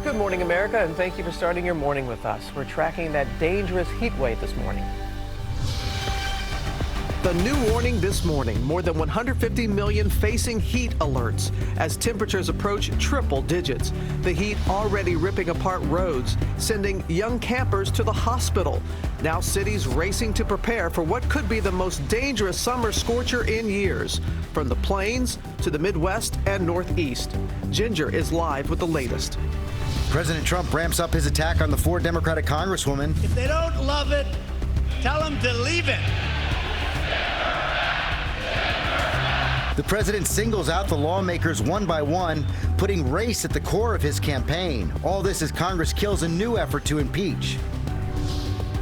Good morning, America, and thank you for starting your morning with us. We're tracking that dangerous heat wave this morning. The new warning this morning, more than 150 million facing heat alerts as temperatures approach triple digits. The heat already ripping apart roads, sending young campers to the hospital. Now cities racing to prepare for what could be the most dangerous summer scorcher in years. From the plains to the Midwest and Northeast. Ginger is live with the latest. President Trump ramps up his attack on the 4 Democratic congresswomen. If they don't love it, tell them to leave it. The president singles out the lawmakers one by one, putting race at the core of his campaign. All this as Congress kills a new effort to impeach.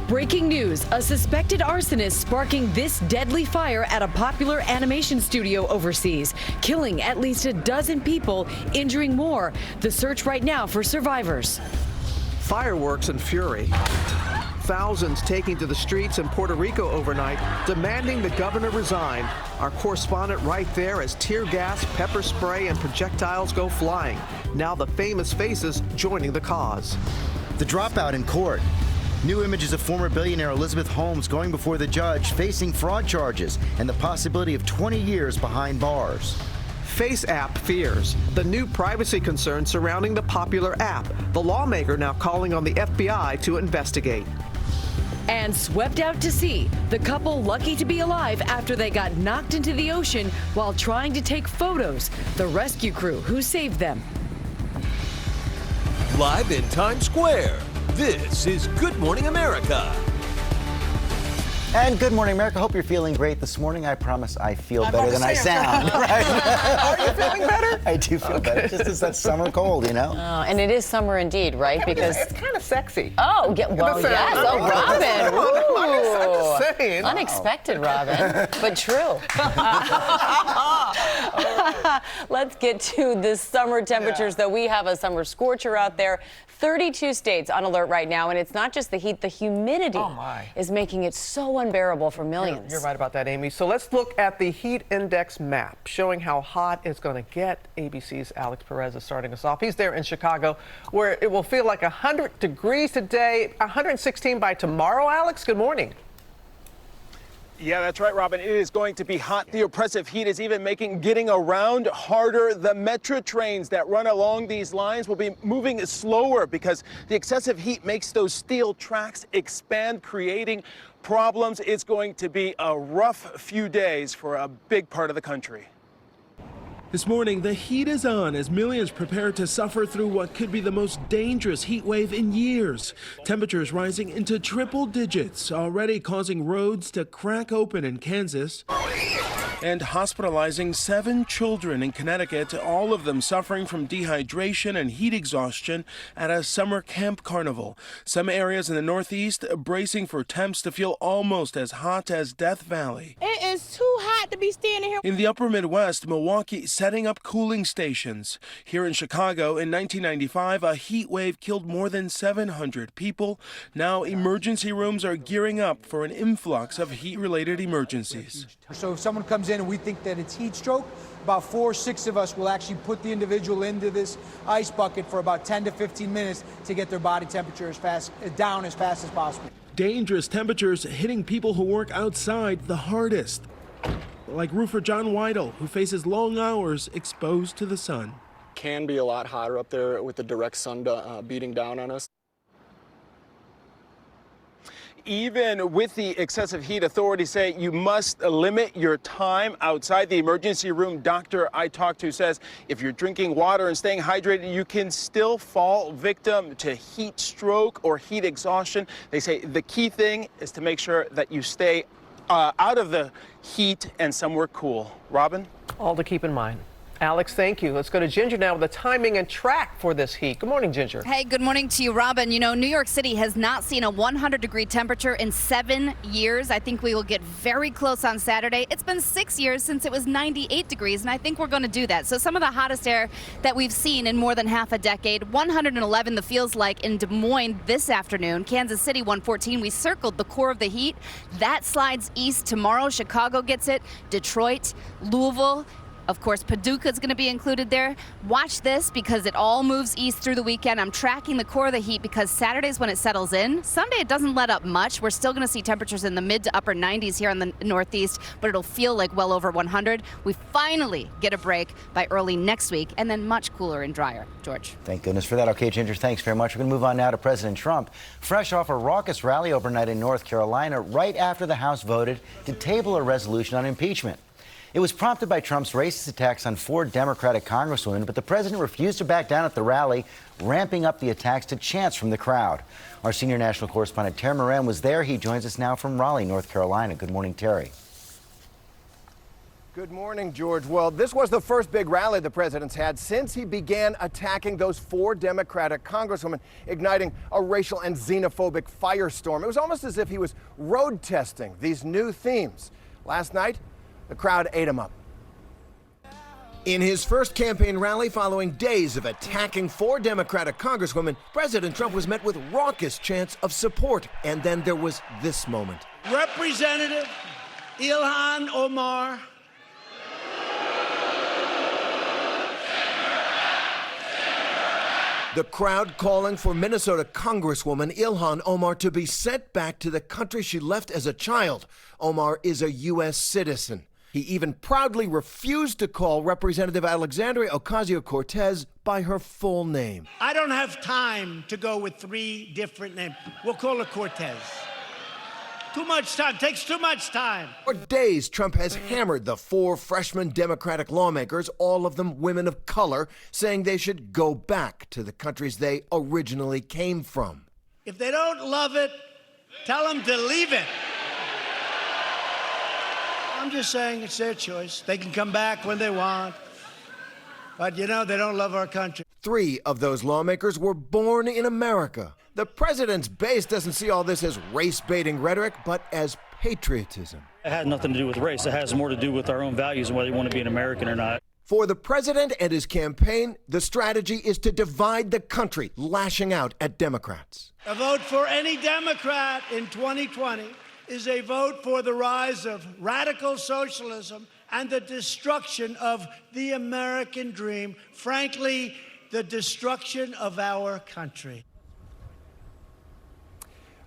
Breaking news, a suspected arsonist sparking this deadly fire at a popular animation studio overseas, killing at least a dozen people, injuring more. The search right now for survivors. Fireworks and fury. Thousands taking to the streets in Puerto Rico overnight, demanding the governor resign. Our correspondent right there as tear gas, pepper spray, and projectiles go flying. Now the famous faces joining the cause. The dropout in court. New images of former billionaire Elizabeth Holmes going before the judge, facing fraud charges and the possibility of 20 years behind bars. FaceApp fears. The new privacy concerns surrounding the popular app. The lawmaker now calling on the FBI to investigate. And swept out to sea, the couple lucky to be alive after they got knocked into the ocean while trying to take photos. The rescue crew who saved them. Live in Times Square, this is Good Morning America. And good morning, America. Hope you're feeling great this morning. I promise I feel better than I sound. Right? Are you feeling better? I do feel better. It's just that summer cold, you know? And it is summer indeed, right? Because it's kind of sexy. Oh, well, yes. Oh, Robin. I'm just saying. Unexpected, Robin, but true. Let's get to the summer temperatures, though. We have a summer scorcher out there. 32 states on alert right now, and it's not just the heat, the humidity is making it so unbearable for millions. You're right about that, Amy. So let's look at the heat index map showing how hot it's going to get. ABC's Alex Perez is starting us off. He's there in Chicago, where it will feel like 100 degrees today, 116 by tomorrow. Alex, good morning. Yeah, that's right, Robin. It is going to be hot. The oppressive heat is even making getting around harder. The metro trains that run along these lines will be moving slower because the excessive heat makes those steel tracks expand, creating problems. It's going to be a rough few days for a big part of the country. This morning, the heat is on as millions prepare to suffer through what could be the most dangerous heat wave in years. Temperatures rising into triple digits, already causing roads to crack open in Kansas and hospitalizing 7 children in Connecticut, all of them suffering from dehydration and heat exhaustion at a summer camp carnival. Some areas in the Northeast bracing for temps to feel almost as hot as Death Valley. It is too hot to be standing here. In the upper Midwest, Milwaukee setting up cooling stations. Here in Chicago in 1995, a heat wave killed more than 700 people. Now emergency rooms are gearing up for an influx of heat-related emergencies. So if someone comes in and we think that it's heat stroke, about 4 or 6 of us will actually put the individual into this ice bucket for about 10 to 15 minutes to get their body temperature down as fast as possible. Dangerous temperatures hitting people who work outside the hardest, like roofer John Weidel, who faces long hours exposed to the sun. Can be a lot hotter up there with the direct sun beating down on us. Even with the excessive heat, authorities say you must limit your time outside the emergency room. Doctor I talked to says if you're drinking water and staying hydrated, you can still fall victim to heat stroke or heat exhaustion. They say the key thing is to make sure that you stay out of the heat and somewhere cool. Robin? All to keep in mind. Alex, thank you. Let's go to Ginger now with the timing and track for this heat. Good morning, Ginger. Hey, good morning to you, Robin. You know, New York City has not seen a 100-degree temperature in 7 years. I think we will get very close on Saturday. It's been 6 years since it was 98 degrees, and I think we're going to do that. So some of the hottest air that we've seen in more than half a decade. 111 the feels like in Des Moines this afternoon. Kansas City 114. We circled the core of the heat. That slides east tomorrow. Chicago gets it. Detroit, Louisville. Of course, Paducah's going to be included there. Watch this because it all moves east through the weekend. I'm tracking the core of the heat because Saturday's when it settles in. Sunday, it doesn't let up much. We're still going to see temperatures in the mid to upper 90s here in the Northeast, but it'll feel like well over 100. We finally get a break by early next week, and then much cooler and drier. George. Thank goodness for that. Okay, Ginger, thanks very much. We're going to move on now to President Trump. Fresh off a raucous rally overnight in North Carolina, right after the House voted to table a resolution on impeachment. It was prompted by Trump's racist attacks on 4 Democratic congresswomen, but the president refused to back down at the rally, ramping up the attacks to chants from the crowd. Our senior national correspondent, Terry Moran, was there. He joins us now from Raleigh, North Carolina. Good morning, Terry. Good morning, George. Well, this was the first big rally the president's had since he began attacking those 4 Democratic congresswomen, igniting a racial and xenophobic firestorm. It was almost as if he was road testing these new themes. Last night, the crowd ate him up. In his first campaign rally following days of attacking 4 Democratic congresswomen, President Trump was met with raucous chants of support. And then there was this moment. Representative Ilhan Omar. The crowd calling for Minnesota Congresswoman Ilhan Omar to be sent back to the country she left as a child. Omar is a U.S. citizen. He even proudly refused to call Representative Alexandria Ocasio-Cortez by her full name. I don't have time to go with 3 different names. We'll call her Cortez. Too much time. Takes too much time. For days, Trump has hammered the 4 freshman Democratic lawmakers, all of them women of color, saying they should go back to the countries they originally came from. If they don't love it, tell them to leave it. I'm just saying it's their choice. They can come back when they want. But, you know, they don't love our country. 3 of those lawmakers were born in America. The president's base doesn't see all this as race-baiting rhetoric, but as patriotism. It has nothing to do with race. It has more to do with our own values and whether you want to be an American or not. For the president and his campaign, the strategy is to divide the country, lashing out at Democrats. A vote for any Democrat in 2020 is a vote for the rise of radical socialism and the destruction of the American dream. Frankly, the destruction of our country.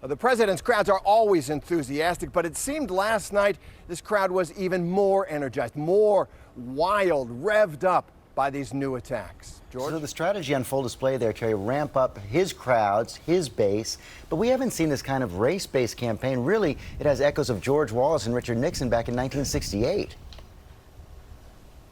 The president's crowds are always enthusiastic, but it seemed last night this crowd was even more energized, more wild, revved up by these new attacks. George? So the strategy on full display there, Terry, ramp up his crowds, his base, but we haven't seen this kind of race-based campaign. Really, it has echoes of George Wallace and Richard Nixon back in 1968.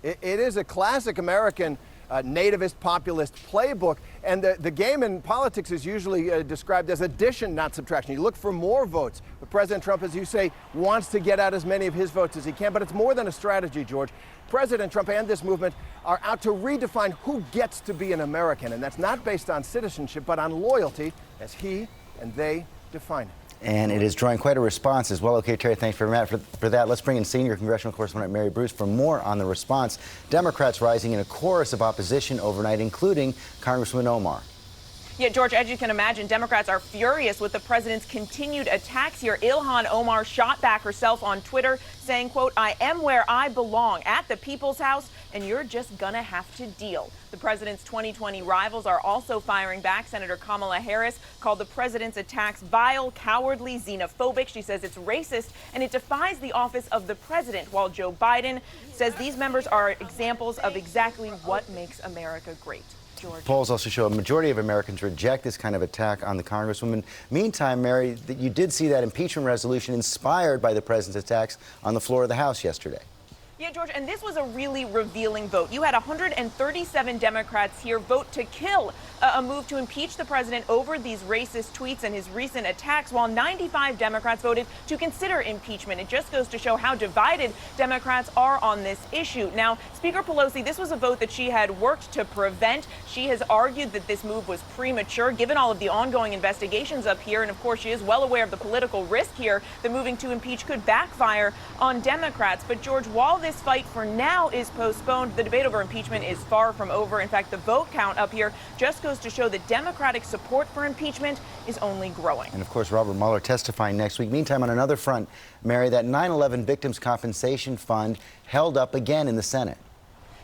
It is a classic American nativist populist playbook, and the game in politics is usually described as addition, not subtraction. You look for more votes, but President Trump, as you say, wants to get out as many of his votes as he can, but it's more than a strategy, George. President Trump and this movement are out to redefine who gets to be an American, and that's not based on citizenship, but on loyalty, as he and they define it. And it is drawing quite a response as well. Okay, Terry, thanks for that. Let's bring in senior congressional correspondent Mary Bruce for more on the response. Democrats rising in a chorus of opposition overnight, including Congresswoman Omar. Yeah, George, as you can imagine, Democrats are furious with the president's continued attacks here. Ilhan Omar shot back herself on Twitter saying, quote, "I am where I belong, at the People's House, and you're just gonna have to deal." The president's 2020 rivals are also firing back. Senator Kamala Harris called the president's attacks vile, cowardly, xenophobic. She says it's racist and it defies the office of the president, while Joe Biden says these members are examples of exactly what makes America great. George. Polls also show a majority of Americans reject this kind of attack on the Congresswoman. Meantime, Mary, you did see that impeachment resolution inspired by the president's attacks on the floor of the House yesterday. Yeah, George, and this was a really revealing vote. You had 137 Democrats here vote to kill a move to impeach the president over these racist tweets and his recent attacks, while 95 Democrats voted to consider impeachment. It just goes to show how divided Democrats are on this issue. Now, Speaker Pelosi, this was a vote that she had worked to prevent. She has argued that this move was premature, given all of the ongoing investigations up here. And of course, she is well aware of the political risk here that moving to impeach could backfire on Democrats. But George, while this fight for now is postponed, the debate over impeachment is far from over. In fact, the vote count up here just goes to show that Democratic support for impeachment is only growing. And of course, Robert Mueller testifying next week. Meantime, on another front, Mary, that 9/11 Victims Compensation Fund held up again in the Senate.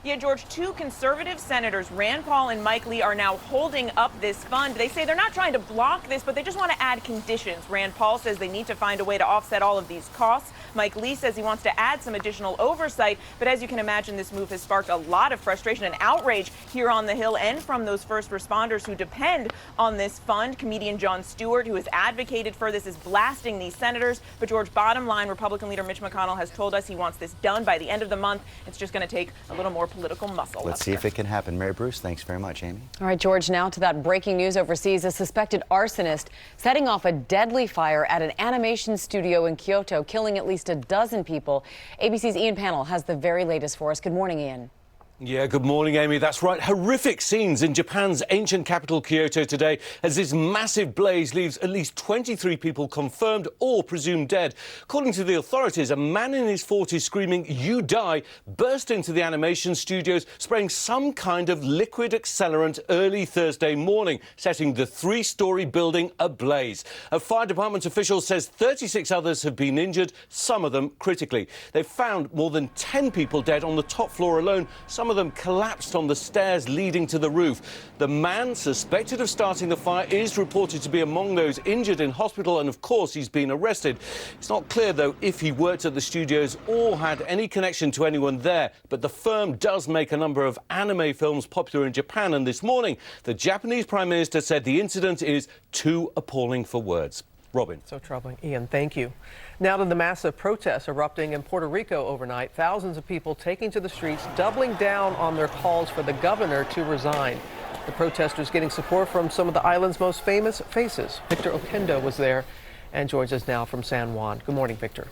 Yeah, George, two conservative senators, Rand Paul and Mike Lee, are now holding up this fund. They say they're not trying to block this, but they just want to add conditions. Rand Paul says they need to find a way to offset all of these costs. Mike Lee says he wants to add some additional oversight. But as you can imagine, this move has sparked a lot of frustration and outrage here on the Hill and from those first responders who depend on this fund. Comedian Jon Stewart, who has advocated for this, is blasting these senators. But George, bottom line, Republican leader Mitch McConnell has told us he wants this done by the end of the month. It's just going to take a little more political muscle. Let's see if it can happen. Mary Bruce, thanks very much, Amy. All right, George, now to that breaking news overseas. A suspected arsonist setting off a deadly fire at an animation studio in Kyoto, killing at least a dozen people. ABC's Ian Pannell has the very latest for us. Good morning, Ian. Yeah, good morning, Amy. That's right. Horrific scenes in Japan's ancient capital, Kyoto, today, as this massive blaze leaves at least 23 people confirmed or presumed dead. According to the authorities, a man in his 40s screaming, "You die," burst into the animation studios, spraying some kind of liquid accelerant early Thursday morning, setting the three-story building ablaze. A fire department official says 36 others have been injured, some of them critically. They've found more than 10 people dead on the top floor alone. Some of them collapsed on the stairs leading to the roof. The man suspected of starting the fire is reported to be among those injured in hospital, and of course he's been arrested. It's not clear, though, if he worked at the studios or had any connection to anyone there, but the firm does make a number of anime films popular in Japan, and this morning the Japanese Prime Minister said the incident is too appalling for words. Robin. So troubling. Ian, thank you. Now to the massive protests erupting in Puerto Rico overnight. Thousands of people taking to the streets, doubling down on their calls for the governor to resign. The protesters getting support from some of the island's most famous faces. Victor Oquendo was there and joins us now from San Juan. Good morning, Victor.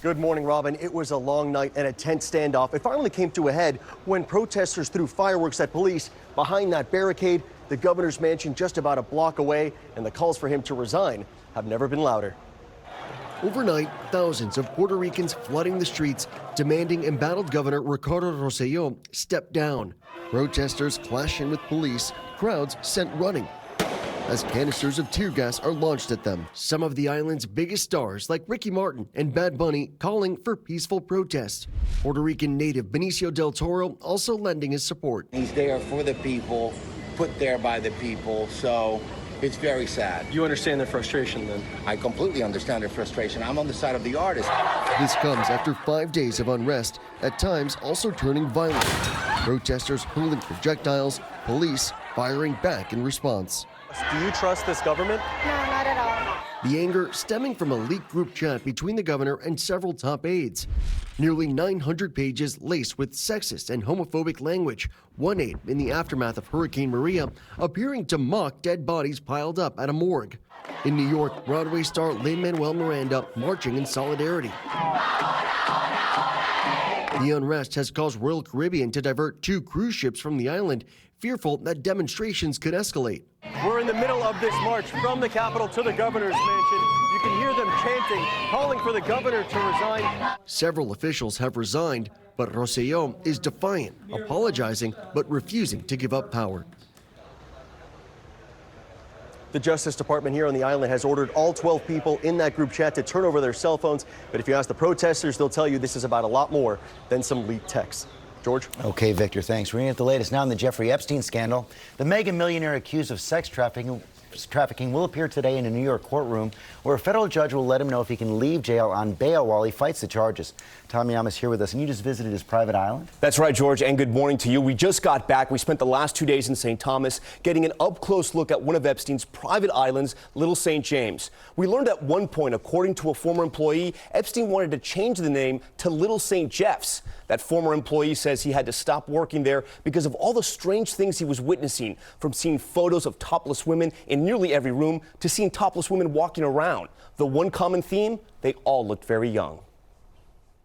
Good morning, Robin. It was a long night and a tense standoff. It finally came to a head when protesters threw fireworks at police behind that barricade. The governor's mansion just about a block away, and the calls for him to resign have never been louder. Overnight, thousands of Puerto Ricans flooding the streets, demanding embattled Governor Ricardo Rosselló step down. Protesters clashing with police, crowds sent running as canisters of tear gas are launched at them. Some of the island's biggest stars, like Ricky Martin and Bad Bunny, calling for peaceful protest. Puerto Rican native Benicio del Toro also lending his support. He's there for the people, put there by the people, so it's very sad. You understand their frustration then? I completely understand their frustration. I'm on the side of the artist. This comes after 5 days of unrest, at times also turning violent. Protesters hurling projectiles, police firing back in response. Do you trust this government? No, not at all. The anger stemming from a leaked group chat between the governor and several top aides. Nearly 900 pages laced with sexist and homophobic language. One aide, in the aftermath of Hurricane Maria, appearing to mock dead bodies piled up at a morgue. In New York, Broadway star Lin-Manuel Miranda marching in solidarity. The unrest has caused Royal Caribbean to divert 2 cruise ships from the island, fearful that demonstrations could escalate. We're in the middle of this march from the Capitol to the governor's mansion. You can hear them chanting, calling for the governor to resign. Several officials have resigned, but Rosselló is defiant, apologizing, but refusing to give up power. The Justice Department here on the island has ordered all 12 people in that group chat to turn over their cell phones. But if you ask the protesters, they'll tell you this is about a lot more than some leaked texts. George? Okay, Victor, thanks. We're in at the latest now in the Jeffrey Epstein scandal. The mega millionaire accused of sex trafficking will appear today in a New York courtroom where a federal judge will let him know if he can leave jail on bail while he fights the charges. Tom Yam is here with us, and you just visited his private island? That's right, George, and good morning to you. We just got back. We spent the last 2 days in St. Thomas getting an up-close look at one of Epstein's private islands, Little St. James. We learned at one point, according to a former employee, Epstein wanted to change the name to Little St. Jeff's. That former employee says he had to stop working there because of all the strange things he was witnessing, from seeing photos of topless women in nearly every room to seeing topless women walking around. The one common theme, they all looked very young.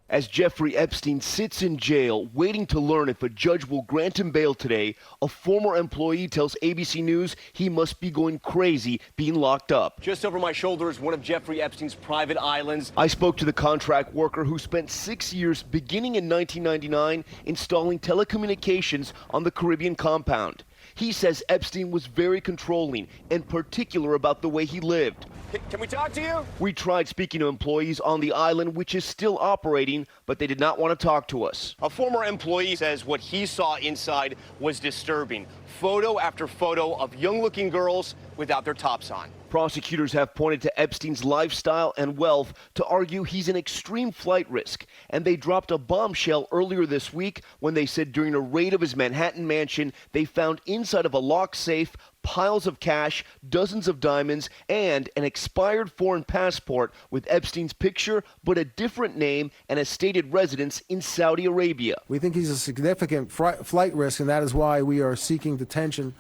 As Jeffrey Epstein sits in jail waiting to learn if a judge will grant him bail today, a former employee tells ABC News he must be going crazy being locked up. Just over my shoulder is one of Jeffrey Epstein's private islands. I spoke to the contract worker who spent 6 years beginning in 1999 installing telecommunications on the Caribbean compound. He says Epstein was very controlling and particular about the way he lived. Can we talk to you? We tried speaking to employees on the island, which is still operating, but they did not want to talk to us. A former employee says what he saw inside was disturbing. Photo after photo of young-looking girls without their tops on. Prosecutors have pointed to Epstein's lifestyle and wealth to argue he's an extreme flight risk. And they dropped a bombshell earlier this week when they said during a raid of his Manhattan mansion, they found inside of a locked safe piles of cash, dozens of diamonds, and an expired foreign passport with Epstein's picture, but a different name and a stated residence in Saudi Arabia. We think he's a significant flight risk, and that is why we are seeking detention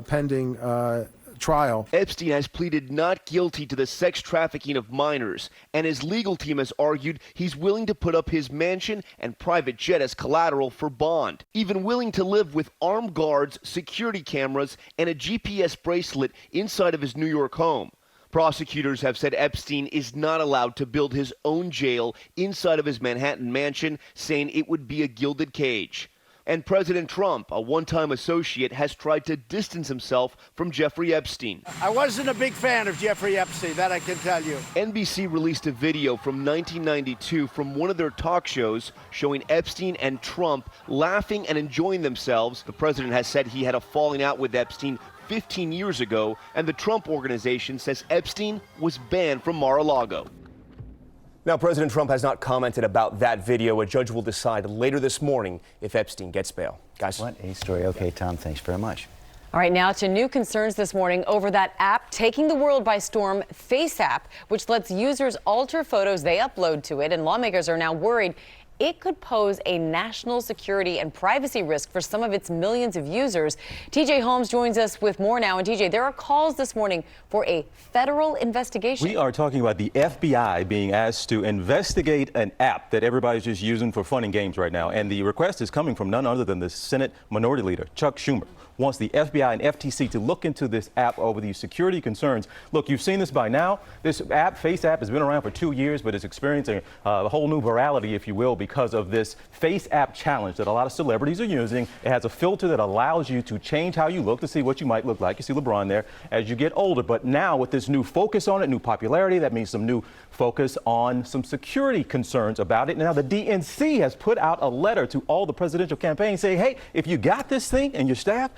pending trial. Epstein has pleaded not guilty to the sex trafficking of minors, and his legal team has argued he's willing to put up his mansion and private jet as collateral for bond, even willing to live with armed guards, security cameras, and a GPS bracelet inside of his New York home. Prosecutors have said Epstein is not allowed to build his own jail inside of his Manhattan mansion, saying it would be a gilded cage. And President Trump, a one-time associate, has tried to distance himself from Jeffrey Epstein. I wasn't a big fan of Jeffrey Epstein, that I can tell you. NBC released a video from 1992 from one of their talk shows showing Epstein and Trump laughing and enjoying themselves. The president has said he had a falling out with Epstein 15 years ago, and the Trump Organization says Epstein was banned from Mar-a-Lago. Now, President Trump has not commented about that video. A judge will decide later this morning if Epstein gets bail. Guys. What a story. Okay, Tom, thanks very much. All right, now to new concerns this morning over that app taking the world by storm, FaceApp, which lets users alter photos they upload to it. And lawmakers are now worried it could pose a national security and privacy risk for some of its millions of users. TJ Holmes joins us with more now. And TJ, there are calls this morning for a federal investigation. We are talking about the FBI being asked to investigate an app that everybody's just using for fun and games right now. And the request is coming from none other than the Senate Minority Leader, Chuck Schumer, wants the FBI and FTC to look into this app over these security concerns. Look, you've seen this by now. This app, FaceApp, has been around for 2 years, but it's experiencing a whole new virality, if you will, because of this FaceApp challenge that a lot of celebrities are using. It has a filter that allows you to change how you look to see what you might look like. You see LeBron there as you get older. But now with this new focus on it, new popularity, that means some new focus on some security concerns about it. Now the DNC has put out a letter to all the presidential campaigns saying, hey, if you got this thing and your staff,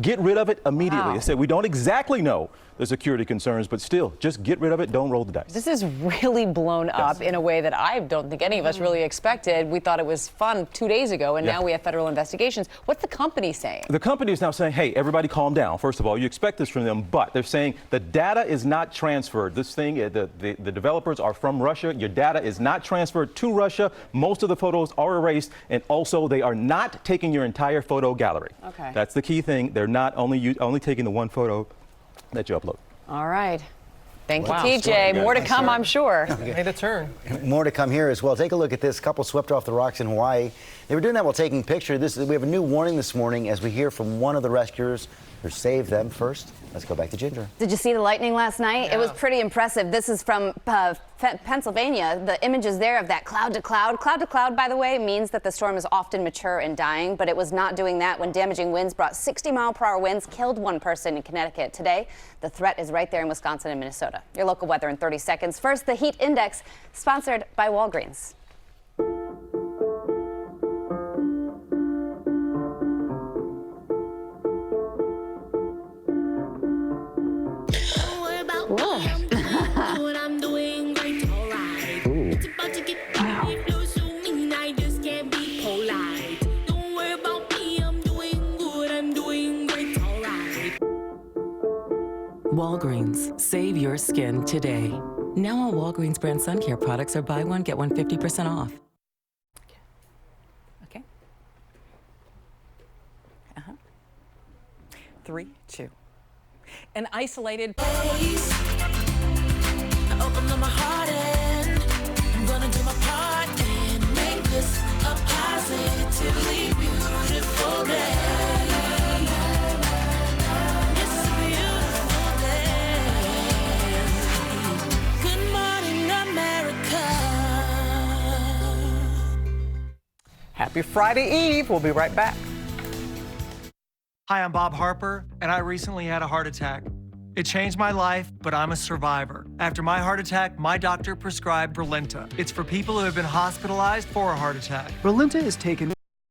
get rid of it immediately. Wow. They said we don't exactly know the security concerns, but still, just get rid of it. Don't roll the dice. This is really blown up in a way that I don't think any of us really expected. We thought it was fun 2 days ago, and now we have federal investigations. What's the company saying? The company is now saying, hey, everybody calm down. First of all, you expect this from them, but they're saying the data is not transferred. This thing, the developers are from Russia. Your data is not transferred to Russia. Most of the photos are erased, and also they are not taking your entire photo gallery. Okay. That's the key thing. They're not only taking the one photo that you upload. All right. Thank you, Wow. TJ. More to come, I'm sure. Made a turn. More to come here as well. Take a look at this couple swept off the rocks in Hawaii. They were doing that while taking pictures. We have a new warning this morning as we hear from one of the rescuers who saved them. First, let's go back to Ginger. Did you see the lightning last night? Yeah. It was pretty impressive. This is from Pennsylvania. The images there of that cloud to cloud. Cloud to cloud, by the way, means that the storm is often mature and dying, but it was not doing that when damaging winds brought 60-mile-per-hour winds, killed one person in Connecticut. Today, the threat is right there in Wisconsin and Minnesota. Your local weather in 30 seconds. First, the heat index, sponsored by Walgreens. Walgreens, save your skin today. Now all Walgreens brand sun care products are buy one, get one 50% off. Okay. 3, 2. An isolated place. I open up my heart and I'm gonna do my part and make this a positively beautiful day. Happy Friday Eve. We'll be right back. Hi, I'm Bob Harper, and I recently had a heart attack. It changed my life, but I'm a survivor. After my heart attack, my doctor prescribed Brilinta. It's for people who have been hospitalized for a heart attack. Brilinta is taken